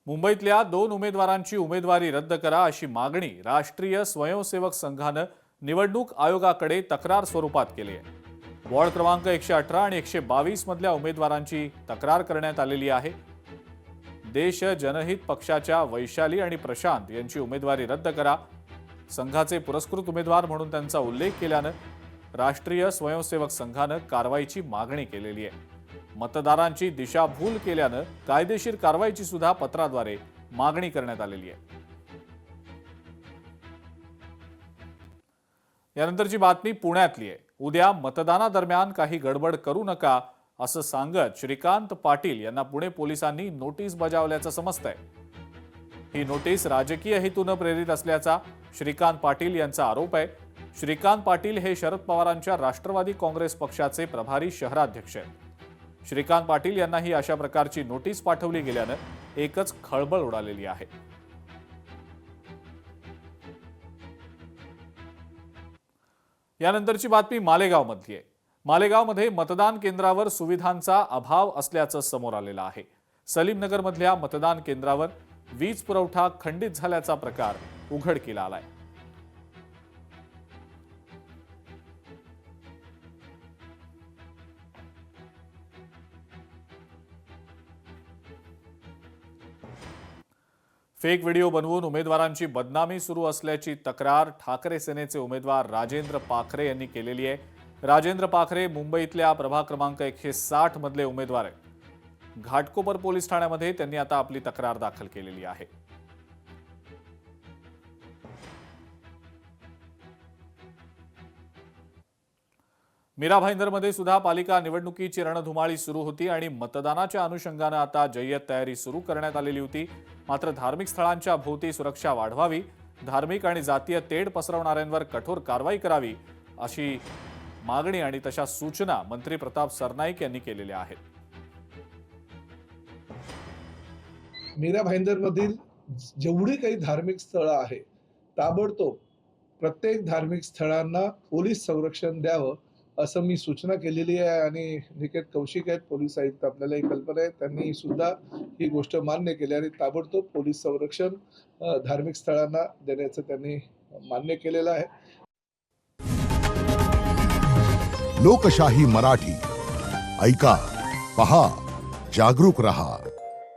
मुंबईतल्या 2 उमेदवारांची उमेदवारी रद्द करा अशी मागणी राष्ट्रीय स्वयंसेवक संघानं निवडणूक आयोगाकडे तक्रार स्वरूपात केली आहे। वॉर्ड क्रमांक 118 आणि 122 मधल्या उमेदवारांची तक्रार करण्यात आलेली आहे। देश जनहित पक्षाच्या वैशाली आणि प्रशांत यांची उमेदवारी रद्द करा, संघाचे पुरस्कृत उमेदवार म्हणून त्यांचा उल्लेख केल्यानं राष्ट्रीय स्वयंसेवक संघानं कारवाईची मागणी केलेली आहे। मतदारांची दिशाभूल केल्यानं कायदेशीर कारवाईची सुद्धा पत्राद्वारे मागणी करण्यात आलेली आहे। यानंतरची बातमी पुण्यातली आहे। उद्या मतदानादरम्यान काही गडबड करू नका असं सांगत श्रीकांत पाटील यांना पुणे पोलिसांनी नोटीस बजावल्याचं समजतंय। ही नोटीस राजकीय हेतूने प्रेरित असल्याचा श्रीकांत पाटील यांचा आरोप आहे। श्रीकांत पाटील हे शरद पवारांच्या राष्ट्रवादी काँग्रेस पक्षाचे प्रभारी शहराध्यक्ष आहेत। श्रीकांत पाटील यांना ही अशा प्रकारची नोटीस पाठवली गेल्यानं एकच खळबळ उडालेली आहे। यानंतरची बातमी मालेगावमधली आहे। मालेगावमध्ये मतदान केंद्रावर सुविधांचा अभाव असल्याचं समोर आलेलं आहे। सलीमनगरमधल्या मतदान केंद्रावर वीज पुरवठा खंडित झाल्याचा प्रकार उघडकीला आलाय। फेक व्हिडिओ बनवून उमेदवारांची बदनामी सुरू असल्याची तक्रार ठाकरे सेनेचे उमेदवार राजेंद्र पाखरे यांनी केलेली आहे। राजेंद्र पाखरे मुंबईतल्या प्रभाग क्रमांक 160 मधले उमेदवार आहेत। घाटकोपर पोलीस ठाण्यामध्ये त्यांनी आता आपली तक्रार दाखल केलेली आहे। मीरा भाईंदरमध्ये सुद्धा पालिका निवडणुकीची रणधुमाळी सुरू होती आणि मतदानाच्या अनुषंगाने आता जय्यत तयारी सुरू करण्यात आलेली होती। मात्र धार्मिक स्थळांच्या भोवती सुरक्षा वाढवावी, धार्मिक आणि जातीय तेढ पसरवणाऱ्यांवर कठोर कारवाई करावी अशी मागणी आणि तशा सूचना मंत्री प्रताप सरनाईक यांनी केलेल्या आहेत। मीरा भाईंदरमधील जेवढी काही धार्मिक स्थळं आहे ताबडतोब प्रत्येक धार्मिक स्थळांना पोलीस संरक्षण द्यावं असं मी सूचना केलेली आहे। आणि निकेत कौशिक आहेत पोलीस आयुक्त, आपल्याला ही कल्पना आहे, त्यांनी सुद्धा ही गोष्ट मान्य केली आणि ताबडतोब पोलीस संरक्षण धार्मिक स्थळांना देण्याचं त्यांनी मान्य केलेलं आहे। लोकशाही मराठी ऐका, पहा, जागरूक रहा।